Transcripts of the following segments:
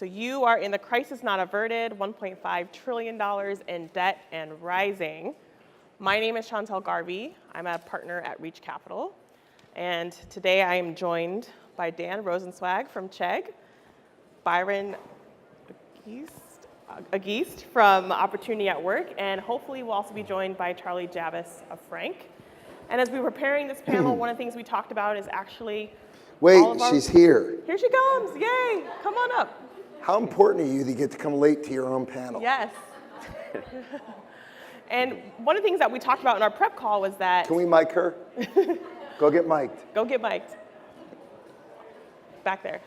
So you are in the crisis not averted, $1.5 trillion in debt and rising. My name is Chantel Garvey. I'm a partner at Reach Capital. And today I am joined by Dan Rosenzweig from Chegg, Byron Ageist from Opportunity at Work, and hopefully we'll also be joined by Charlie Javis of Frank. And as we were preparing this panel, one of the things we talked about is actually she's here. Here she comes, yay, come on up. How important are you to get to come late to your own panel? Yes. And one of the things that we talked about in our prep call was that... Can we mic her? Go get mic'd. Go get mic'd. Back there.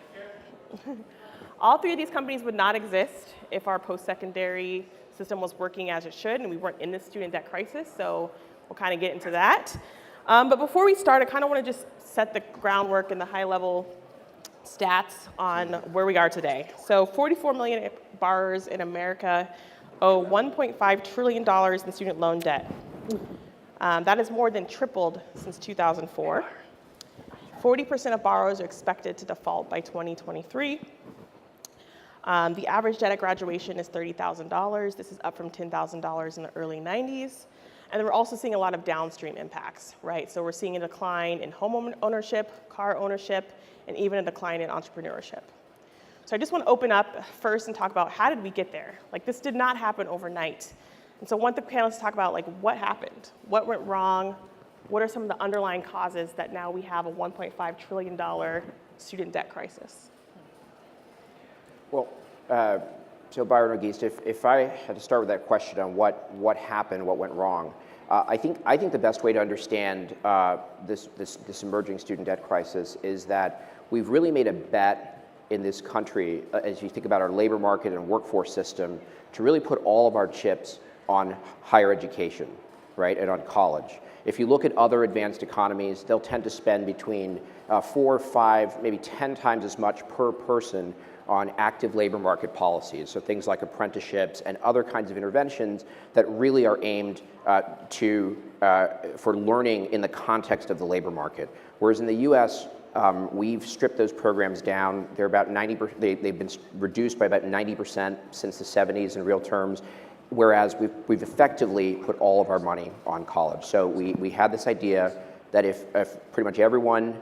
All three of these companies would not exist if our post-secondary system was working as it should and we weren't in this student debt crisis, so we'll kind of get into that. But before we start, I kind of want to just set the groundwork and the high-level stats on where we are today. So 44 million borrowers in America owe $1.5 trillion in student loan debt. That has more than tripled since 2004. 40% of borrowers are expected to default by 2023. The average debt at graduation is $30,000. This is up from $10,000 in the early 90s. And then we're also seeing a lot of downstream impacts, right? So we're seeing a decline in home ownership, car ownership, and even a decline in entrepreneurship. So I just want to open up first and talk about how did we get there? Like, this did not happen overnight. And so I want the panelists to talk about, like, what happened? What went wrong? What are some of the underlying causes that now we have a $1.5 trillion student debt crisis? Well, so Byron Ageist, if I had to start with that question on what happened, what went wrong, I think the best way to understand this emerging student debt crisis is that we've really made a bet in this country, as you think about our labor market and workforce system, to really put all of our chips on higher education, right, and on college. If you look at other advanced economies, they'll tend to spend between 4, 5, maybe 10 times as much per person on active labor market policies, so things like apprenticeships and other kinds of interventions that really are aimed for learning in the context of the labor market. Whereas in the U.S., we've stripped those programs down. They're about 90%. They've been reduced by about 90% since the 70s in real terms. Whereas we've effectively put all of our money on college. So we had this idea that if pretty much everyone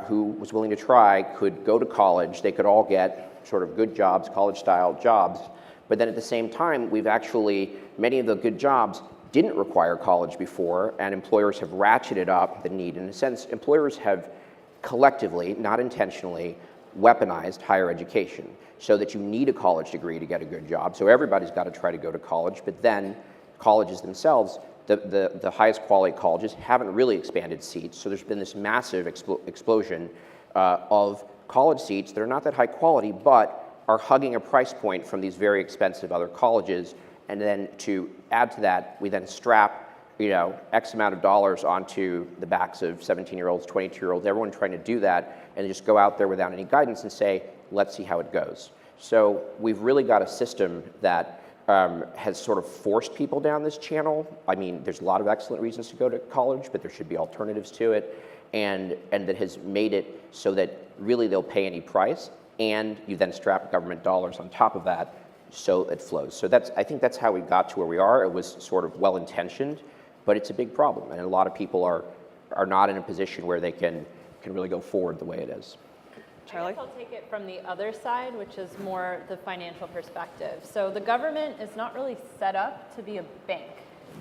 who was willing to try could go to college, they could all get sort of good jobs, college-style jobs. But then at the same time, many of the good jobs didn't require college before, and employers have ratcheted up the need. In a sense, employers have collectively, not intentionally, weaponized higher education so that you need a college degree to get a good job. So everybody's got to try to go to college, but then colleges themselves, the highest quality colleges haven't really expanded seats. So there's been this massive explosion of college seats that are not that high quality, but are hugging a price point from these very expensive other colleges. And then to add to that, we then strap X amount of dollars onto the backs of 17-year-olds, 22-year-olds, everyone trying to do that, and just go out there without any guidance and say, let's see how it goes. So we've really got a system that has sort of forced people down this channel. I mean, there's a lot of excellent reasons to go to college, but there should be alternatives to it, and that has made it so that really they'll pay any price, and you then strap government dollars on top of that so it flows. So I think that's how we got to where we are. It was sort of well-intentioned, but it's a big problem, and a lot of people are not in a position where they can really go forward the way it is. Charlie? I guess I'll take it from the other side, which is more the financial perspective. So the government is not really set up to be a bank,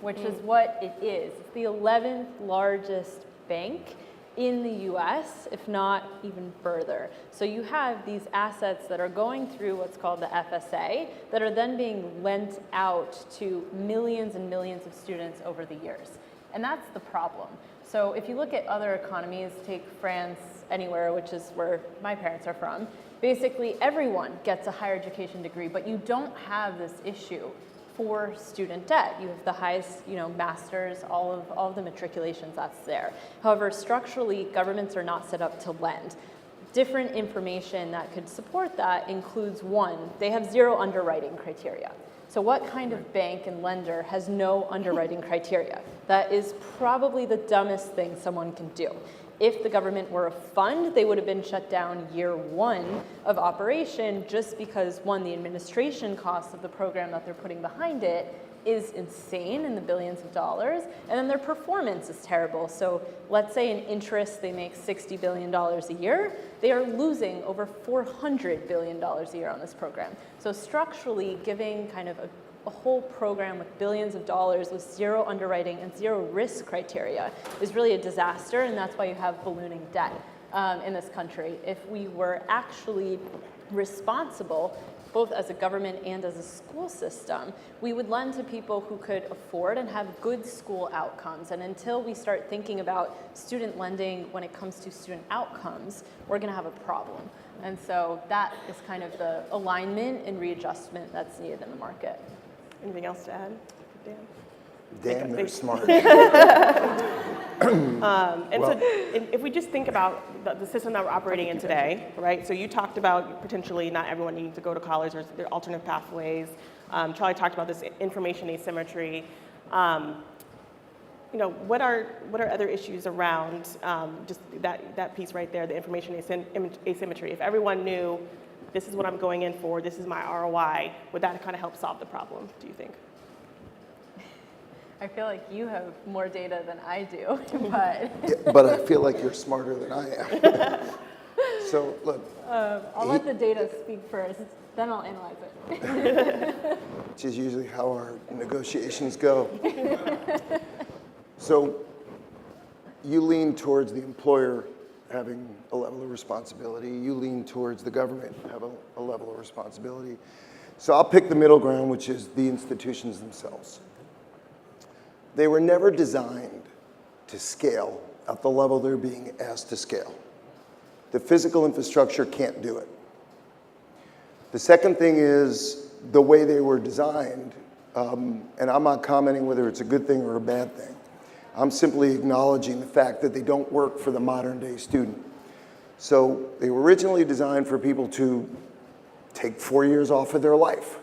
which is what it is. It's the 11th largest bank in the US, if not even further. So you have these assets that are going through what's called the FSA that are then being lent out to millions and millions of students over the years. And that's the problem. So if you look at other economies, take France, anywhere, which is where my parents are from, basically everyone gets a higher education degree, but you don't have this issue for student debt. You have the highest, masters, all of the matriculations that's there. However, structurally, governments are not set up to lend. Different information that could support that includes, one, they have zero underwriting criteria. So what kind of bank and lender has no underwriting criteria? That is probably the dumbest thing someone can do. if the government were a fund, they would have been shut down year 1 of operation, just because, one, the administration costs of the program that they're putting behind it is insane in the billions of dollars, and then their performance is terrible. So let's say in interest they make $60 billion a year, they are losing over $400 billion a year on this program. So structurally, giving kind of a whole program with billions of dollars with zero underwriting and zero risk criteria is really a disaster, and that's why you have ballooning debt in this country. If we were actually responsible, both as a government and as a school system, we would lend to people who could afford and have good school outcomes. And until we start thinking about student lending when it comes to student outcomes, we're going to have a problem. And so that is kind of the alignment and readjustment that's needed in the market. Anything else to add, Dan? Damn, they're smart. So if we just think about the system that we're operating in today, right? So you talked about potentially not everyone needing to go to college, or there are alternative pathways. Charlie talked about this information asymmetry. What are other issues around just that piece right there, the information asymmetry? If everyone knew this is what I'm going in for, this is my ROI, would that kind of help solve the problem, do you think? I feel like you have more data than I do, but. Yeah, but I feel like you're smarter than I am. So look. I'll let the data speak first, then I'll analyze it. Which is usually how our negotiations go. So you lean towards the employer having a level of responsibility. You lean towards the government having a level of responsibility. So I'll pick the middle ground, which is the institutions themselves. They were never designed to scale at the level they're being asked to scale. The physical infrastructure can't do it. The second thing is the way they were designed, and I'm not commenting whether it's a good thing or a bad thing. I'm simply acknowledging the fact that they don't work for the modern day student. So they were originally designed for people to take 4 years off of their life,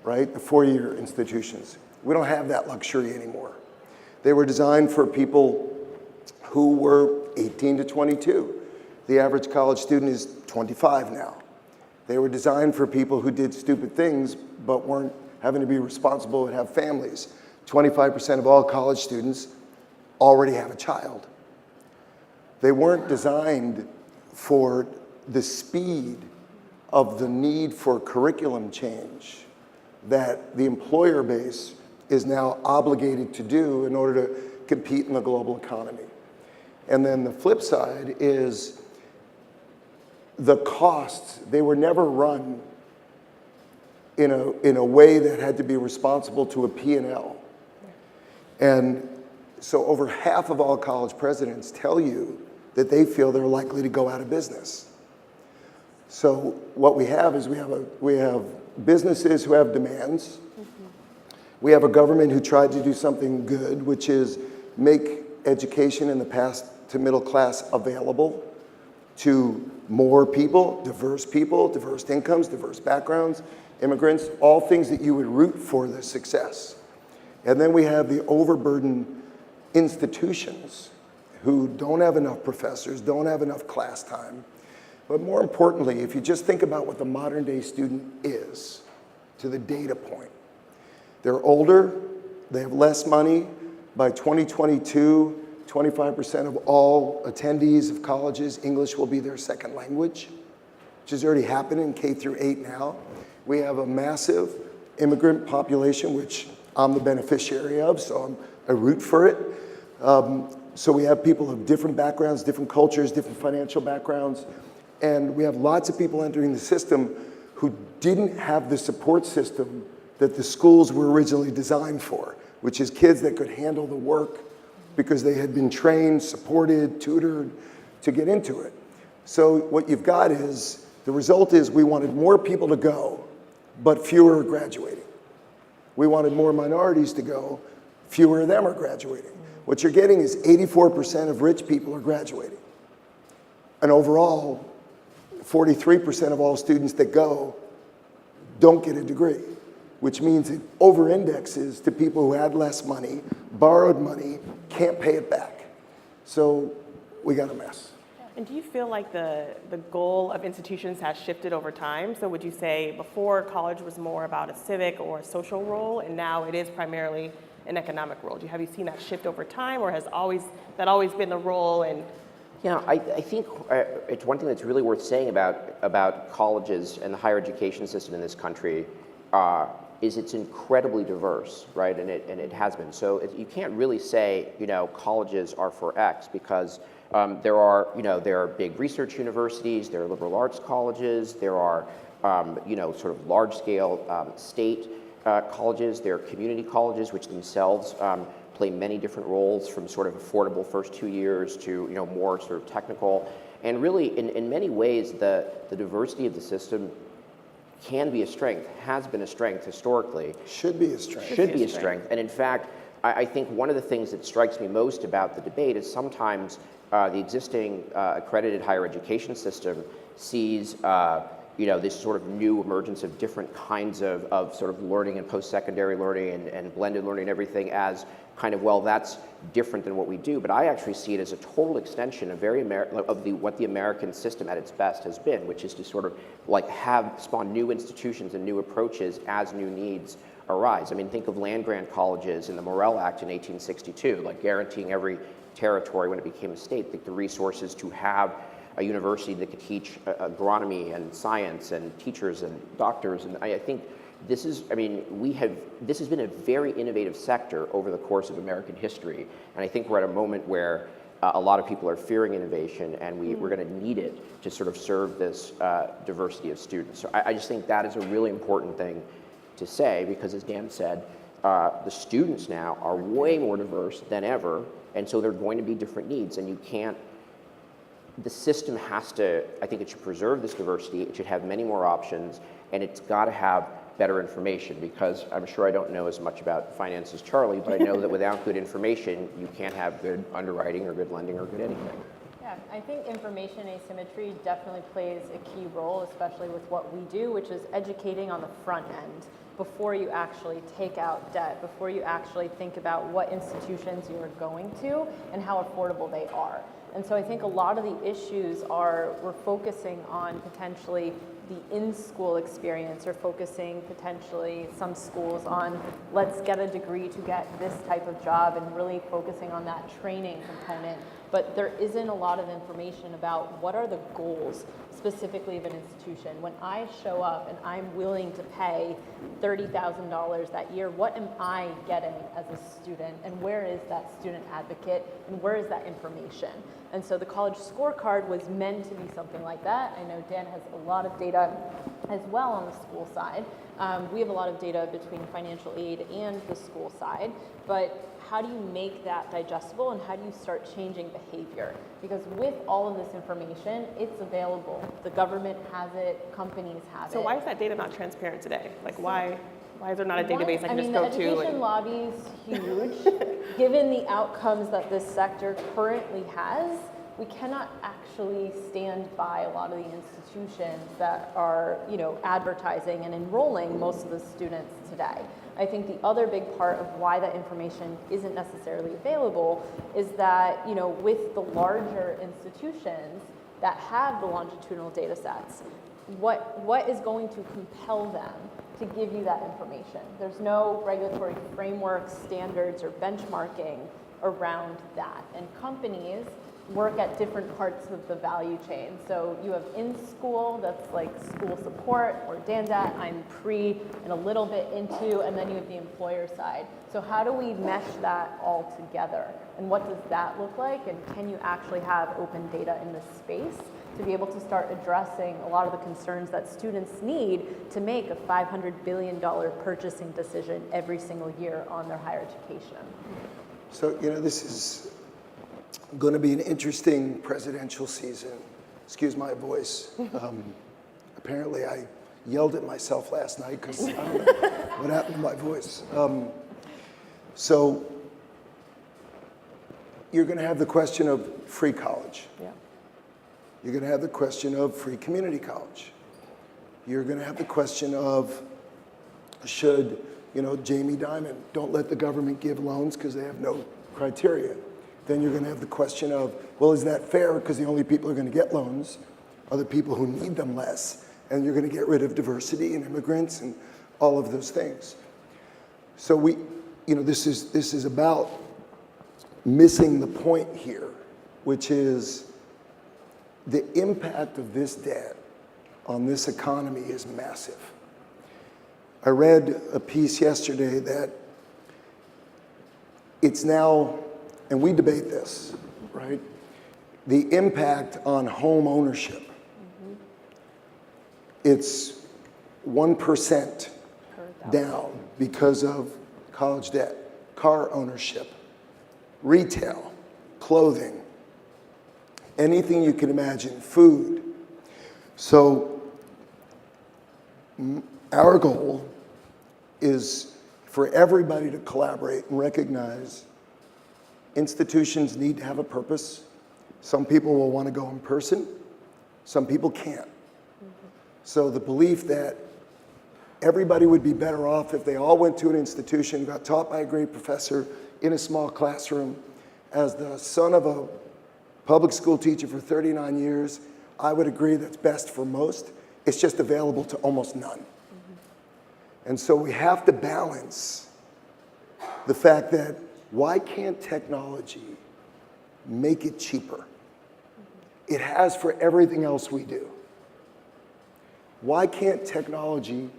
right? The 4-year institutions. We don't have that luxury anymore. They were designed for people who were 18 to 22. The average college student is 25 now. They were designed for people who did stupid things but weren't having to be responsible and have families. 25% of all college students already have a child. They weren't designed for the speed of the need for curriculum change that the employer base is now obligated to do in order to compete in the global economy. And then the flip side is the costs. They were never run in a way that had to be responsible to a P&L. And so over half of all college presidents tell you that they feel they're likely to go out of business. So what we have is we have businesses who have demands. We have a government who tried to do something good, which is make education in the past to middle class available to more people, diverse incomes, diverse backgrounds, immigrants, all things that you would root for the success. And then we have the overburdened institutions who don't have enough professors, don't have enough class time. But more importantly, if you just think about what the modern day student is, to the data point, they're older, they have less money. By 2022, 25% of all attendees of colleges, English will be their second language, which is already happening K through 8 now. We have a massive immigrant population, which I'm the beneficiary of, so I root for it. So we have people of different backgrounds, different cultures, different financial backgrounds, and we have lots of people entering the system who didn't have the support system that the schools were originally designed for, which is kids that could handle the work because they had been trained, supported, tutored to get into it. So what you've got is, the result is we wanted more people to go, but fewer are graduating. We wanted more minorities to go, fewer of them are graduating. What you're getting is 84% of rich people are graduating. And overall, 43% of all students that go don't get a degree, which means it over-indexes to people who had less money, borrowed money, can't pay it back. So we got a mess. And do you feel like the goal of institutions has shifted over time? So would you say before college was more about a civic or a social role, and now it is primarily an economic role? Have you seen that shift over time, or has that always been the role? And Yeah, I think it's one thing that's really worth saying about colleges and the higher education system in this country is it's incredibly diverse, right? And it has been. So you can't really say, colleges are for X, because there are big research universities, there are liberal arts colleges, there are sort of large-scale state colleges, there are community colleges which themselves play many different roles, from sort of affordable first 2 years to more sort of technical. And really, in many ways, the diversity of the system can be a strength, has been a strength historically. Should be a strength. Should be a strength. And in fact, I think one of the things that strikes me most about the debate is sometimes the existing accredited higher education system sees this sort of new emergence of different kinds of sort of learning and post-secondary learning and blended learning and everything as kind of, well, that's different than what we do. But I actually see it as a total extension of what the American system at its best has been, which is to sort of like spawn new institutions and new approaches as new needs arise. I mean, think of land-grant colleges in the Morrill Act in 1862, like guaranteeing every territory when it became a state the resources to have a university that could teach agronomy and science and teachers and doctors. And I think this has been a very innovative sector over the course of American history. And I think we're at a moment where a lot of people are fearing innovation, and we're going to need it to sort of serve this diversity of students. So I just think that is a really important thing to say, because as Dan said, the students now are way more diverse than ever, and so there are going to be different needs, and the system has to, I think it should preserve this diversity, it should have many more options, and it's got to have better information, because I'm sure I don't know as much about finance as Charlie, but I know that without good information, you can't have good underwriting or good lending or good anything. Yeah, I think information asymmetry definitely plays a key role, especially with what we do, which is educating on the front end before you actually take out debt, before you actually think about what institutions you're going to and how affordable they are. And so I think a lot of the issues we're focusing on potentially the in-school experience, or focusing potentially some schools on let's get a degree to get this type of job, and really focusing on that training component. But there isn't a lot of information about what are the goals specifically of an institution. When I show up and I'm willing to pay $30,000 that year, what am I getting as a student, and where is that student advocate, and where is that information? And so the college scorecard was meant to be something like that. I know Dan has a lot of data as well on the school side. We have a lot of data between financial aid and the school side, but how do you make that digestible, and how do you start changing behavior? Because with all of this information, it's available. The government has it, companies have it. so why is that data not transparent today? Like why is there not a database I can just go to? The education lobby is huge. Given the outcomes that this sector currently has, we cannot actually stand by a lot of the institutions that are, advertising and enrolling most of the students today. I think the other big part of why that information isn't necessarily available is that, with the larger institutions that have the longitudinal data sets, what is going to compel them to give you that information? There's no regulatory framework, standards, or benchmarking around that. And companies work at different parts of the value chain. So you have in-school, that's like school support, or Dan's at, I'm pre and a little bit into, and then you have the employer side. So how do we mesh that all together? And what does that look like? And can you actually have open data in this space to be able to start addressing a lot of the concerns that students need to make a $500 billion purchasing decision every single year on their higher education? So, this is going to be an interesting presidential season. Excuse my voice. Apparently I yelled at myself last night because I don't know what happened to my voice. So you're going to have the question of free college. Yeah. You're going to have the question of free community college. You're going to have the question of should, Jamie Dimon, don't let the government give loans because they have no criteria. then you're going to have the question of, well, is that fair? Because the only people who are going to get loans are the people who need them less. And you're going to get rid of diversity and immigrants and all of those things. So this is about missing the point here, which is the impact of this debt on this economy is massive. I read a piece yesterday that it's now, and we debate this, right? The impact on home ownership. It's 1% down because of college debt, car ownership, retail, clothing, anything you can imagine, food. So our goal is for everybody to collaborate and recognize institutions need to have a purpose. Some people will want to go in person, some people can't. So the belief that everybody would be better off if they all went to an institution, got taught by a great professor in a small classroom. As the son of a public school teacher for 39 years, I would agree that's best for most. It's just available to almost none. And so we have to balance the fact that why can't technology make it cheaper? It has for everything else we do. Why can't technology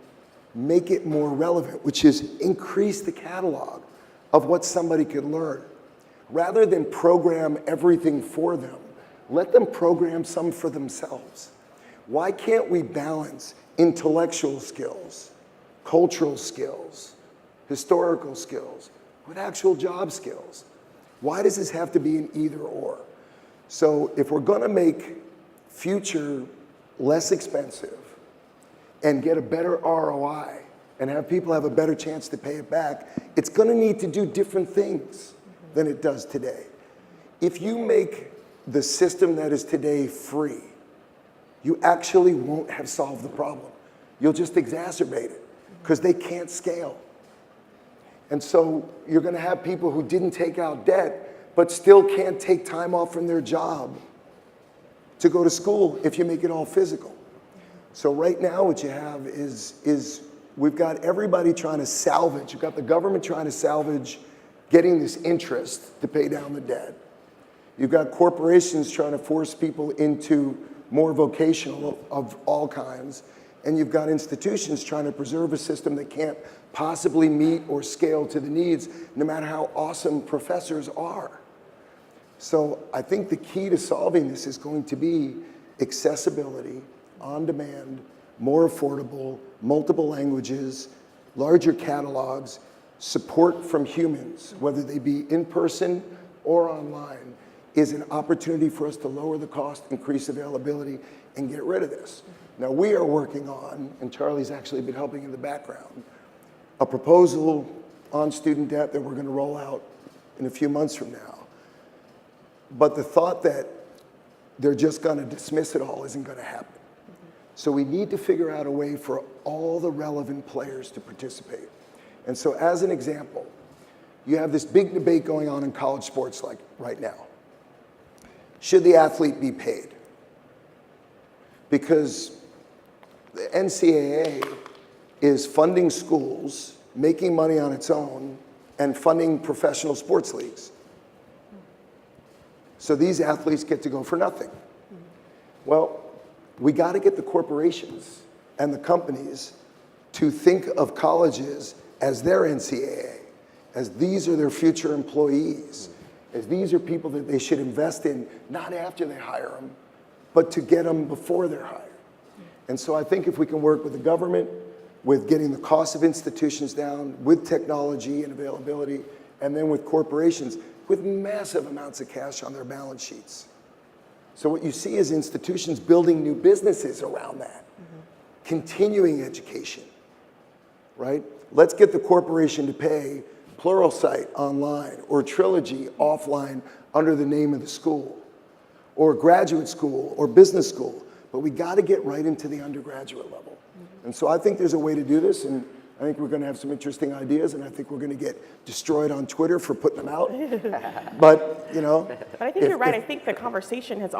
make it more relevant, which is increase the catalog of what somebody could learn? Rather than program everything for them, let them program some for themselves. Why can't we balance intellectual skills, cultural skills, historical skills with actual job skills? Why does this have to be an either or? So if we're going to make future less expensive and get a better ROI and have people have a better chance to pay it back, it's going to need to do different things than it does today. If you make the system that is today free, you actually won't have solved the problem. You'll just exacerbate it because they can't scale. And so you're going to have people who didn't take out debt but still can't take time off from their job to go to school if you make it all physical. So right now what you have is we've got everybody trying to salvage. You've got the government trying to salvage getting this interest to pay down the debt. You've got corporations trying to force people into more vocational of all kinds. And you've got institutions trying to preserve a system that can't possibly meet or scale to the needs, no matter how awesome professors are. So I think the key to solving this is going to be accessibility, on demand, more affordable, multiple languages, larger catalogs, support from humans, whether they be in person or online, is an opportunity for us to lower the cost, increase availability, and get rid of this. Now we are working on, and Charlie's actually been helping in the background, a proposal on student debt that we're going to roll out in a few months from now. But the thought that they're just going to dismiss it all isn't going to happen. So we need to figure out a way for all the relevant players to participate. And so as an example, you have this big debate going on in college sports like right now. Should the athlete be paid? Because the NCAA is funding schools, making money on its own, and funding professional sports leagues. So these athletes get to go for nothing. Well, we got to get the corporations and the companies to think of colleges as their NCAA, as these are their future employees, as these are people that they should invest in, not after they hire them, but to get them before they're hired. And so I think if we can work with the government, with getting the cost of institutions down, with technology and availability, and then with corporations with massive amounts of cash on their balance sheets. So what you see is institutions building new businesses around that, continuing education, right? Let's get the corporation to pay Pluralsight online or Trilogy offline under the name of the school, or graduate school or business school. But we got to get right into the undergraduate level. And so I think there's a way to do this, and I think we're going to have some interesting ideas, and I think we're going to get destroyed on Twitter for putting them out. But, you know. But I think you're right. I think the conversation has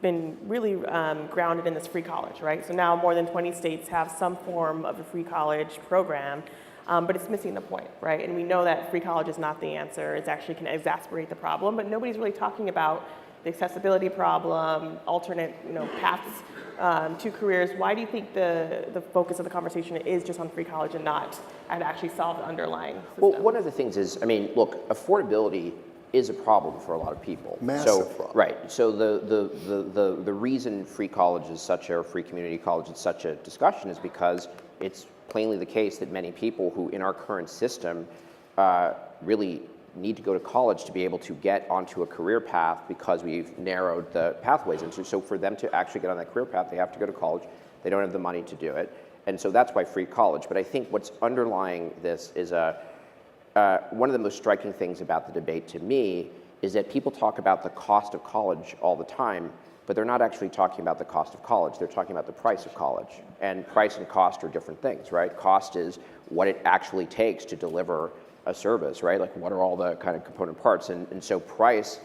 been really grounded in this free college, right? So now more than 20 states have some form of a free college program, but it's missing the point, right? And we know that free college is not the answer. It actually can exacerbate the problem, but nobody's really talking about the accessibility problem, alternate, paths to careers. Why do you think the focus of the conversation is just on free college and not and actually solve the underlying system? Well, one of the things is, look, affordability is a problem for a lot of people. Massive problem. Right. So the reason free community college is such a discussion is because it's plainly the case that many people who in our current system really need to go to college to be able to get onto a career path because we've narrowed the pathways. And so for them to actually get on that career path, they have to go to college. They don't have the money to do it. And so that's why free college. But I think what's underlying this is one of the most striking things about the debate to me is that people talk about the cost of college all the time, but they're not actually talking about the cost of college. They're talking about the price of college. And price and cost are different things, right? Cost is what it actually takes to deliver a service, right? Like what are all the kind of component parts? And so price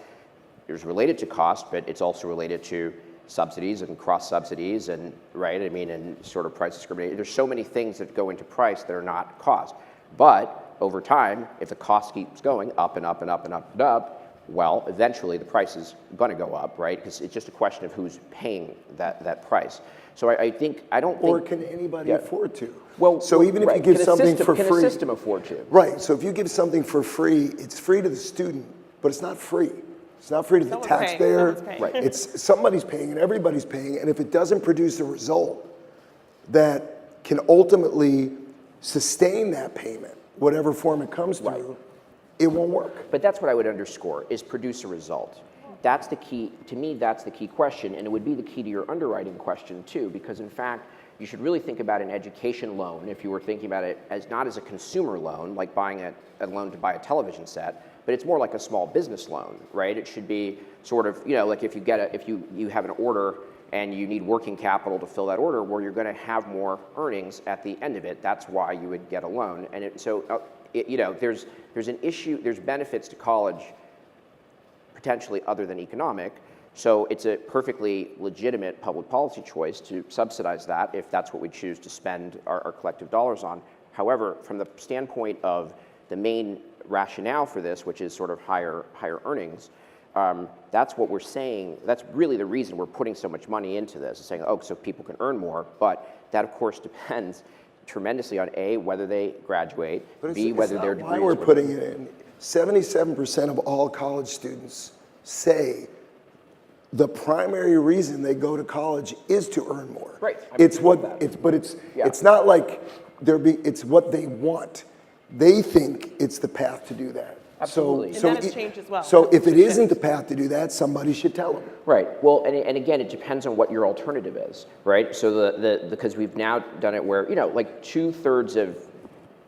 is related to cost, but it's also related to subsidies and cross subsidies and, right? And sort of price discrimination. There's so many things that go into price that are not cost. But over time, if the cost keeps going up and up and up and up and up, well, eventually the price is going to go up, right? Because it's just a question of who's paying that price. So I don't think... Or can anybody afford to? Well, so even if you give something for free... Can a system afford to? Right, so if you give something for free, it's free to the student, but it's not free. It's not free to the taxpayer. Right. It's somebody's paying and everybody's paying, and if it doesn't produce a result that can ultimately sustain that payment, whatever form it comes to, it won't work. But that's what I would underscore, is produce a result. That's the key, to me, that's the key question, and it would be the key to your underwriting question too, because in fact, you should really think about an education loan if you were thinking about it as not as a consumer loan, like buying a loan to buy a television set, but it's more like a small business loan, right? It should be sort of, like if you have an order and you need working capital to fill that order, where you're going to have more earnings at the end of it. That's why you would get a loan. And there's an issue, there's benefits to college potentially other than economic. So it's a perfectly legitimate public policy choice to subsidize that if that's what we choose to spend our collective dollars on. However, from the standpoint of the main rationale for this, which is sort of higher earnings, that's what we're saying. That's really the reason we're putting so much money into this, is saying, so people can earn more. But that, of course, depends tremendously on A, whether they graduate, B, whether their degrees... Why we're putting it in. 77% of all college students say the primary reason they go to college is to earn more. Right. It's not like it's what they want. They think it's the path to do that. Absolutely. And that has changed as well. So if it isn't the path to do that, somebody should tell them. Right. Well, and again, it depends on what your alternative is, right? So because we've now done it where, like 2/3 of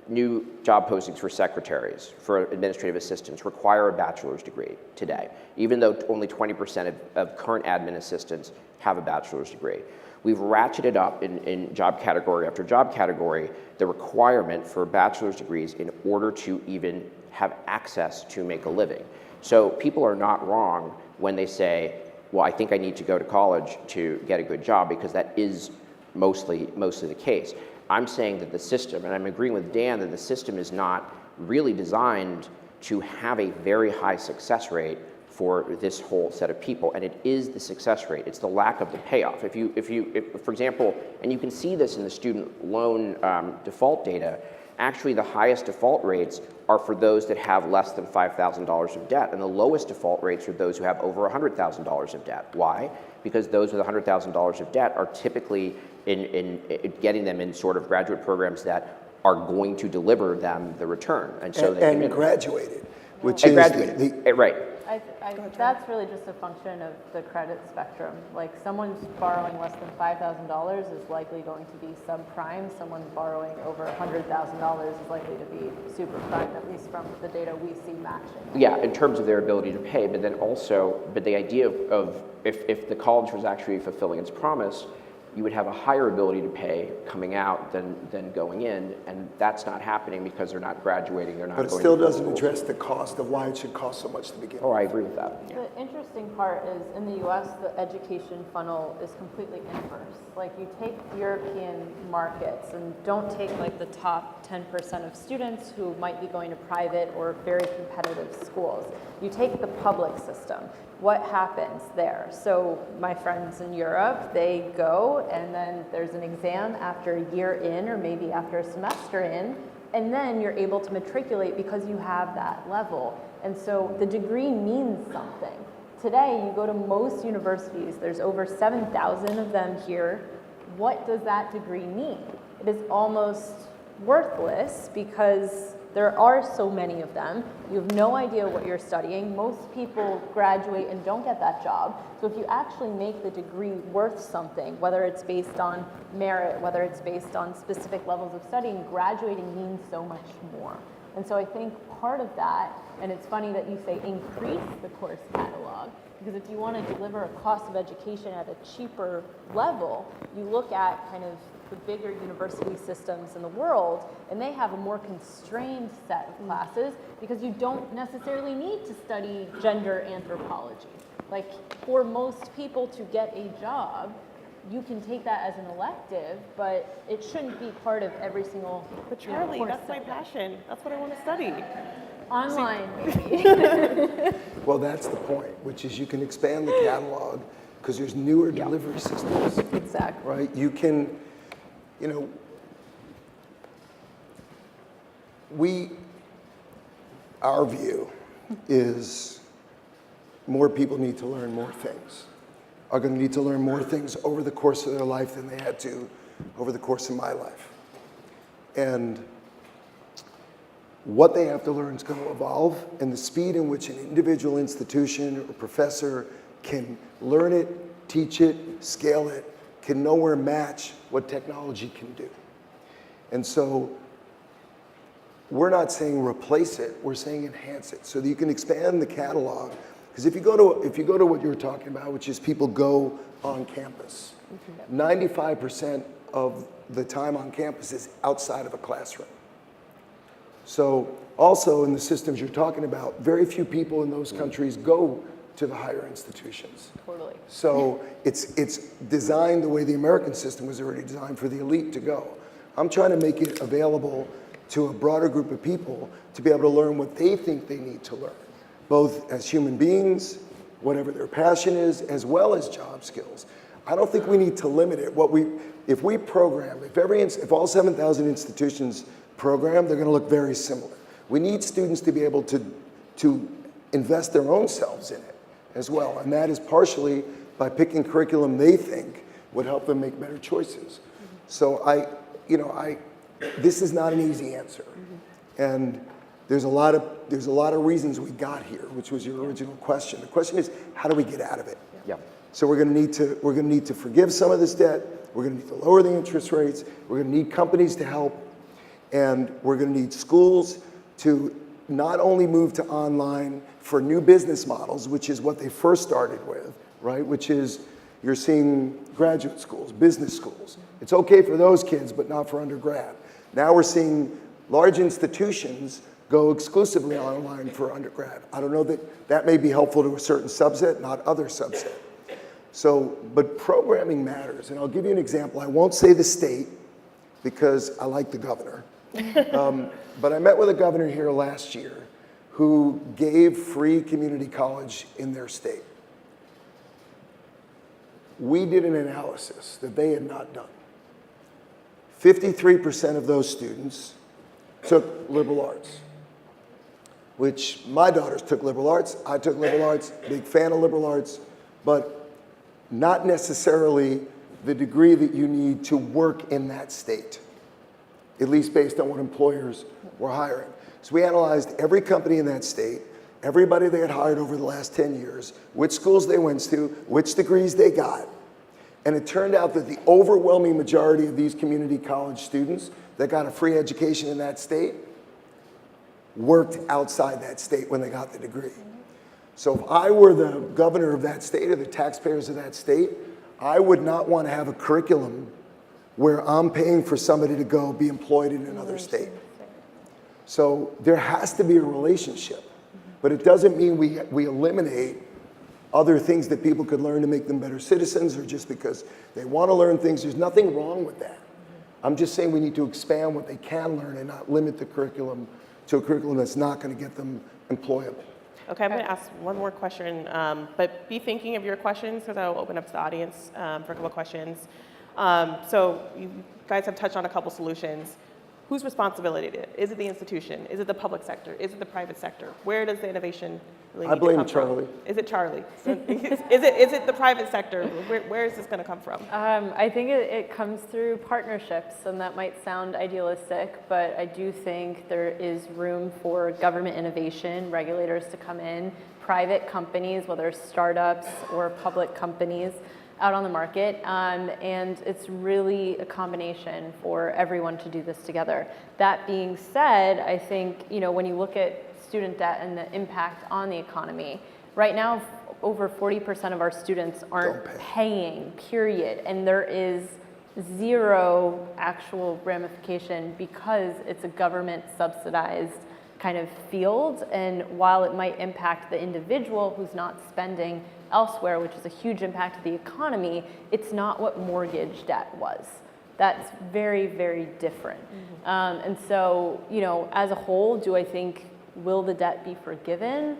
new job postings for secretaries, for administrative assistants, require a bachelor's degree today, even though only 20% of current admin assistants have a bachelor's degree. We've ratcheted up in job category after job category the requirement for bachelor's degrees in order to even have access to make a living. So people are not wrong when they say, well, I think I need to go to college to get a good job, because that is mostly the case. I'm saying that the system, and I'm agreeing with Dan, that the system is not really designed to have a very high success rate for this whole set of people, and it is the success rate. It's the lack of the payoff. If for example, and you can see this in the student loan default data, actually the highest default rates are for those that have less than $5,000 of debt, and the lowest default rates are those who have over $100,000 of debt. Why? Because those with $100,000 of debt are typically in getting them in sort of graduate programs that are going to deliver them the return, and so and graduated, which and is graduated. Right. That's really just a function of the credit spectrum. Like someone's borrowing less than $5,000 is likely going to be subprime. Someone borrowing over $100,000 is likely to be super prime, at least from the data we see matching. Yeah, in terms of their ability to pay, but then also, the idea of if the college was actually fulfilling its promise, you would have a higher ability to pay coming out than going in, and that's not happening because they're not graduating, they're not But it going still to doesn't schools. address the cost of why it should cost so much to begin Oh, with. I agree with that. The interesting part is in the US, the education funnel is completely inverse. Like you take European markets and don't take like the top 10% of students who might be going to private or very competitive schools. You take the public system. What happens there? So my friends in Europe, they go and then there's an exam after a year in or maybe after a semester in, and then you're able to matriculate because you have that level. And so the degree means something. Today, you go to most universities, there's over 7,000 of them here. What does that degree mean? It is almost worthless because there are so many of them. You have no idea what you're studying. Most people graduate and don't get that job. So if you actually make the degree worth something, whether it's based on merit, whether it's based on specific levels of studying, graduating means so much more. And so I think part of that, and it's funny that you say increase the course catalog, because if you want to deliver a cost of education at a cheaper level, you look at kind of the bigger university systems in the world, and they have a more constrained set of classes because you don't necessarily need to study gender anthropology. Like for most people to get a job, you can take that as an elective, but it shouldn't be part of every single But Charlie, course that's my subject. passion. That's what I want to study. Online, maybe. Well, that's the point, which is you can expand the catalog because there's newer delivery systems, Exactly. right? You can, you know, our view is more people need to learn more things, are going to need to learn more things over the course of their life than they had to over the course of my life. And what they have to learn is going to evolve, and the speed in which an individual institution or professor can learn it, teach it, scale it, can nowhere match what technology can do. And so we're not saying replace it, we're saying enhance it so that you can expand the catalog. Because if you go to what you're talking about, which is people go on campus, 95% of the time on campus is outside of a classroom. So also in the systems you're talking about, very few people in those countries go to the higher institutions. Totally. So it's designed the way the American system was already designed for the elite to go. I'm trying to make it available to a broader group of people to be able to learn what they think they need to learn, both as human beings, whatever their passion is, as well as job skills. I don't think we need to limit it. If we program, if all 7,000 institutions program, they're going to look very similar. We need students to be able to invest their own selves in it as well, and that is partially by picking curriculum they think would help them make better choices. So this is not an easy answer, and there's a lot of reasons we got here, which was your original question. The question is, how do we get out of it? Yeah. So we're going to need to forgive some of this debt. We're going to need to lower the interest rates. We're going to need companies to help, and we're going to need schools to not only move to online for new business models, which is what they first started with, right? Which is you're seeing graduate schools, business schools. It's okay for those kids, but not for undergrad. Now we're seeing large institutions go exclusively online for undergrad. I don't know that may be helpful to a certain subset, not other subset. So, but programming matters, and I'll give you an example. I won't say the state because I like the governor. But I met with a governor here last year who gave free community college in their state. We did an analysis that they had not done. 53% of those students took liberal arts, which my daughters took liberal arts. I took liberal arts, big fan of liberal arts, but not necessarily the degree that you need to work in that state, at least based on what employers were hiring. So we analyzed every company in that state, everybody they had hired over the last 10 years, which schools they went to, which degrees they got. And it turned out that the overwhelming majority of these community college students that got a free education in that state worked outside that state when they got the degree. So if I were the governor of that state or the taxpayers of that state, I would not want to have a curriculum where I'm paying for somebody to go be employed in another state. So there has to be a relationship, but it doesn't mean we eliminate other things that people could learn to make them better citizens, or just because they want to learn things. There's nothing wrong with that. I'm just saying we need to expand what they can learn and not limit the curriculum to a curriculum that's not going to get them employable. Okay, I'm going to ask one more question, but be thinking of your questions because I'll open up to the audience for a couple of questions. So you guys have touched on a couple solutions. Whose responsibility is it? Is it the institution? Is it the public sector? Is it the private sector? Where does the innovation really need I blame to come Charlie. from? Is it Charlie? So is it the private sector? Where is this going to come from? I think it comes through partnerships, and that might sound idealistic, but I do think there is room for government innovation, regulators to come in, private companies, whether startups or public companies, out on the market, and it's really a combination for everyone to do this together. That being said, I think, you know, when you look at student debt and the impact on the economy, right now over 40% of our students aren't paying, period, and there is zero actual ramification because it's a government subsidized kind of field, and while it might impact the individual who's not spending elsewhere, which is a huge impact to the economy, it's not what mortgage debt was. That's very, very different. And so, you know, as a whole, do I think, will the debt be forgiven?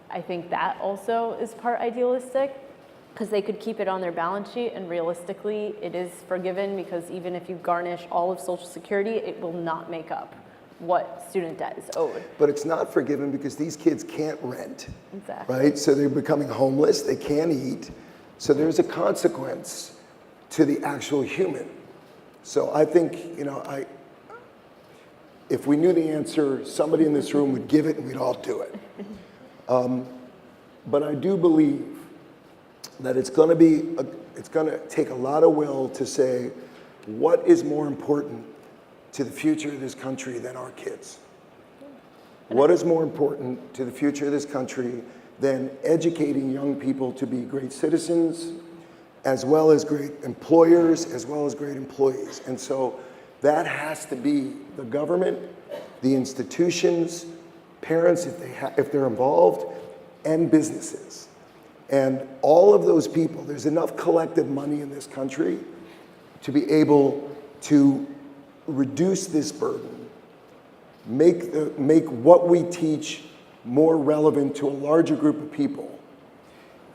I think that also is part idealistic, because they could keep it on their balance sheet, and realistically, it is forgiven, because even if you garnish all of Social Security, it will not make up what student debt is owed. But it's not forgiven because these kids can't rent, Exactly. right? So they're becoming homeless, they can't eat. So there's a consequence to the actual human. So I think, you know, if we knew the answer, somebody in this room would give it and we'd all do it. But I do believe that it's going to take a lot of will to say, what is more important to the future of this country than our kids? What is more important to the future of this country than educating young people to be great citizens, as well as great employers, as well as great employees? And so that has to be the government, the institutions, parents if they're involved, and businesses. And all of those people, there's enough collective money in this country to be able to reduce this burden, make what we teach more relevant to a larger group of people.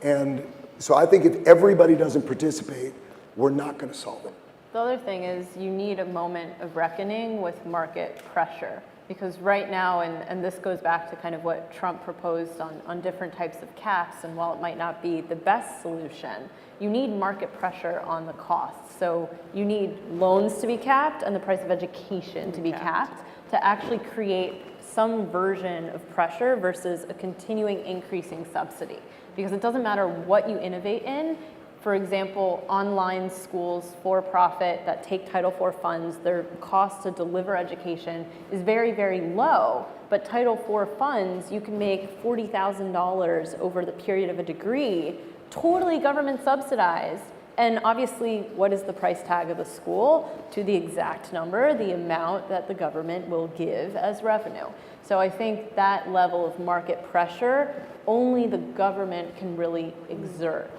And so I think if everybody doesn't participate, we're not going to solve it. The other thing is you need a moment of reckoning with market pressure, because right now, and this goes back to kind of what Trump proposed on different types of caps, and while it might not be the best solution, you need market pressure on the costs. So you need loans to be capped and the price of education to be capped to actually create some version of pressure versus a continuing increasing subsidy. Because it doesn't matter what you innovate in. For example, online schools, for-profit, that take Title IV funds, their cost to deliver education is very, very low. But Title IV funds, you can make $40,000 over the period of a degree, totally government subsidized. And obviously, what is the price tag of the school? To the exact number, the amount that the government will give as revenue. So I think that level of market pressure, only the government can really exert,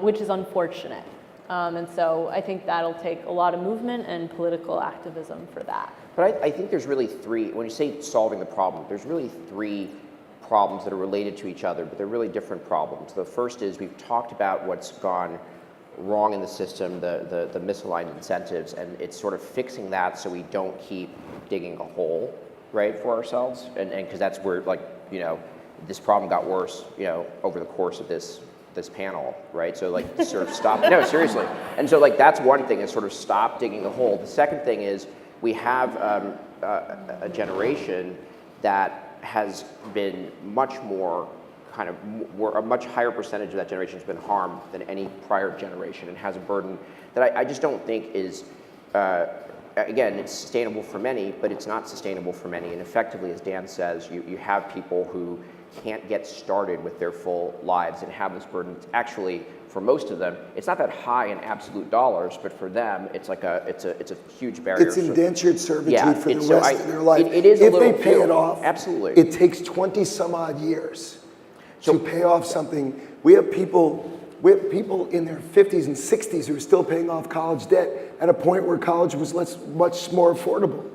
which is unfortunate. And so I think that'll take a lot of movement and political activism for that. But I think there's really three, when you say solving the problem, there's really three problems that are related to each other, but they're really different problems. The first is we've talked about what's gone wrong in the system, the misaligned incentives, and it's sort of fixing that so we don't keep digging a hole, right, for ourselves, and because that's where, like, you know, this problem got worse, you know, over the course of this panel, right? So like sort of stop, no, seriously. And so like that's one thing, is sort of stop digging the hole. The second thing is we have a generation that has been much more a much higher percentage of that generation has been harmed than any prior generation, and has a burden that I just don't think is, again, it's sustainable for many, but it's not sustainable for many. And effectively, as Dan says, you have people who can't get started with their full lives and have this burden. It's actually, for most of them, it's not that high in absolute dollars, but for them, it's like it's a huge barrier. It's indentured servitude Yeah, for the it's- rest of their life. it is a if little they pay it few. off, Absolutely. it takes 20 some odd years to pay off something. We have people in their 50s and 60s who are still paying off college debt at a point where college was much more affordable.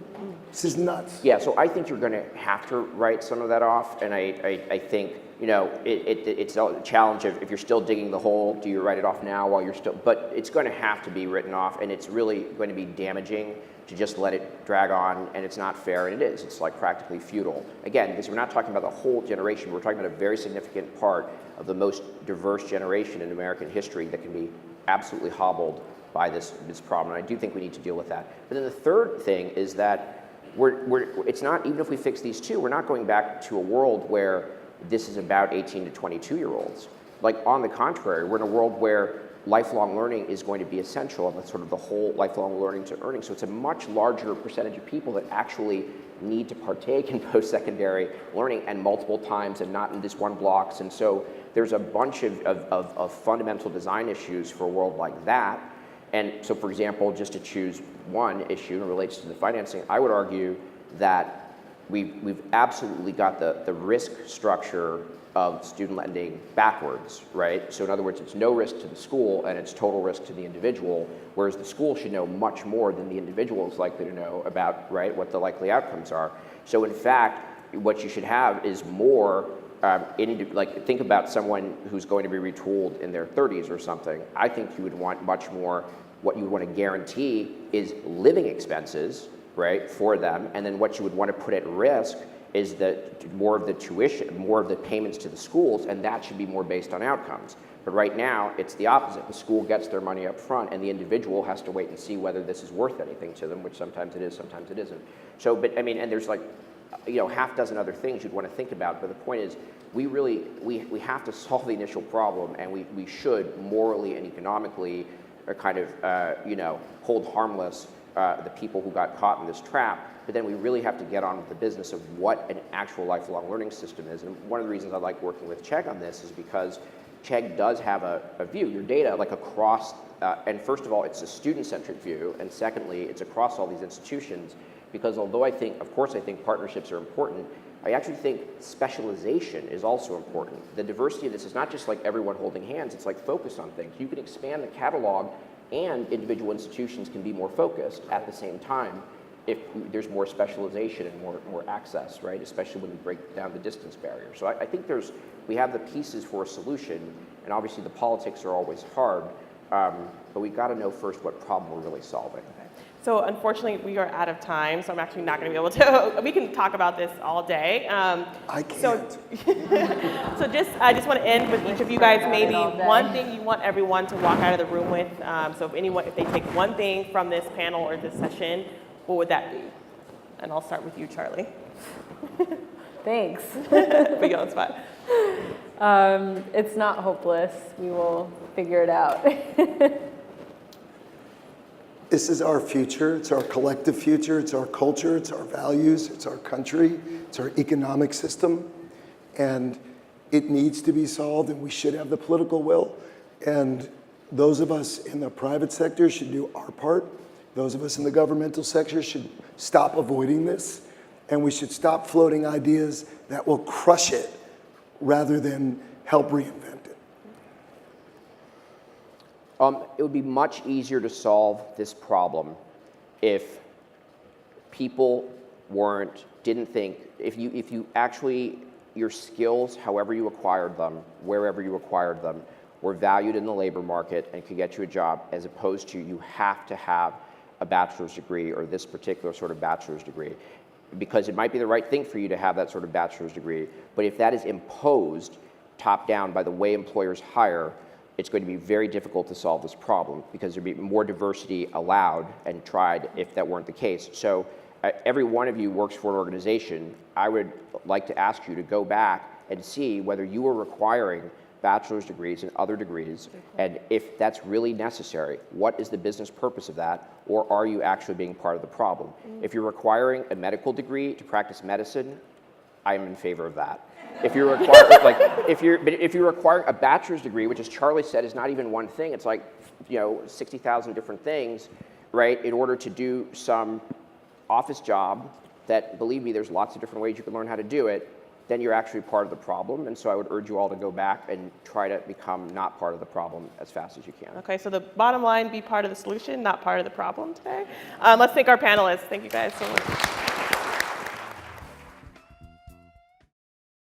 This is nuts. Yeah, so I think you're going to have to write some of that off, and I think, you know, it's a challenge of if you're still digging the hole, do you write it off now while you're still, but it's going to have to be written off, and it's really going to be damaging to just let it drag on, and it's not fair, and it is. It's like practically futile. Again, because we're not talking about the whole generation, we're talking about a very significant part of the most diverse generation in American history that can be absolutely hobbled by this problem, and I do think we need to deal with that. But then the third thing is that it's not, even if we fix these two, we're not going back to a world where this is about 18 to 22-year-olds. Like, on the contrary, we're in a world where lifelong learning is going to be essential, and that's sort of the whole lifelong learning to earning. So it's a much larger percentage of people that actually need to partake in post-secondary learning, and multiple times, and not in just one blocks. And so there's a bunch of fundamental design issues for a world like that. And so, for example, just to choose one issue that relates to the financing, I would argue that we've absolutely got the risk structure of student lending backwards, right? So in other words, it's no risk to the school and it's total risk to the individual, whereas the school should know much more than the individual is likely to know about, right, what the likely outcomes are. So in fact, what you should have is more, like, think about someone who's going to be retooled in their 30s or something. I think you would want much more, what you would want to guarantee is living expenses, right, for them, and then what you would want to put at risk is more of the tuition, more of the payments to the schools, and that should be more based on outcomes. But right now, it's the opposite. The school gets their money up front, and the individual has to wait and see whether this is worth anything to them, which sometimes it is, sometimes it isn't. So, but I mean, and there's like, you know, half dozen other things you'd want to think about, but the point is, we have to solve the initial problem, and we should morally and economically kind of, you know, hold harmless the people who got caught in this trap. But then we really have to get on with the business of what an actual lifelong learning system is. And one of the reasons I like working with Chegg on this is because Chegg does have a view, your data, like across, and first of all, it's a student-centric view, and secondly, it's across all these institutions, because although I think, of course I think partnerships are important, I actually think specialization is also important. The diversity of this is not just like everyone holding hands, it's like focus on things. You can expand the catalog and individual institutions can be more focused at the same time if there's more specialization and more access, right? Especially when you break down the distance barrier. So I think we have the pieces for a solution, and obviously the politics are always hard, but we've got to know first what problem we're really solving. So unfortunately, we are out of time, so I'm actually not going to be able to. We can talk about this all day. I can't. So I just want to end with each of you guys, maybe one thing you want everyone to walk out of the room with. So if they take one thing from this panel or this session, what would that be? And I'll start with you, Charlie. Thanks. Put you on the spot. It's not hopeless. We will figure it out. This is our future. It's our collective future. It's our culture. It's our values. It's our country. It's our economic system. And it needs to be solved, and we should have the political will. And those of us in the private sector should do our part. Those of us in the governmental sector should stop avoiding this, and we should stop floating ideas that will crush it rather than help reinvent it. It would be much easier to solve this problem if people didn't think, if you actually, your skills, however you acquired them, wherever you acquired them, were valued in the labor market and could get you a job, as opposed to you have to have a bachelor's degree or this particular sort of bachelor's degree. Because it might be the right thing for you to have that sort of bachelor's degree, but if that is imposed top down by the way employers hire, it's going to be very difficult to solve this problem because there'd be more diversity allowed and tried if that weren't the case. So every one of you works for an organization. I would like to ask you to go back and see whether you are requiring bachelor's degrees and other degrees, and if that's really necessary, what is the business purpose of that, or are you actually being part of the problem? If you're requiring a medical degree to practice medicine, I am in favor of that. If you require, like, if you require a bachelor's degree, which as Charlie said is not even one thing, it's like, 60,000 different things, right? In order to do some office job that, believe me, there's lots of different ways you can learn how to do it, then you're actually part of the problem. And so I would urge you all to go back and try to become not part of the problem as fast as you can. Okay, so the bottom line, be part of the solution, not part of the problem today. Let's thank our panelists. Thank you guys so much.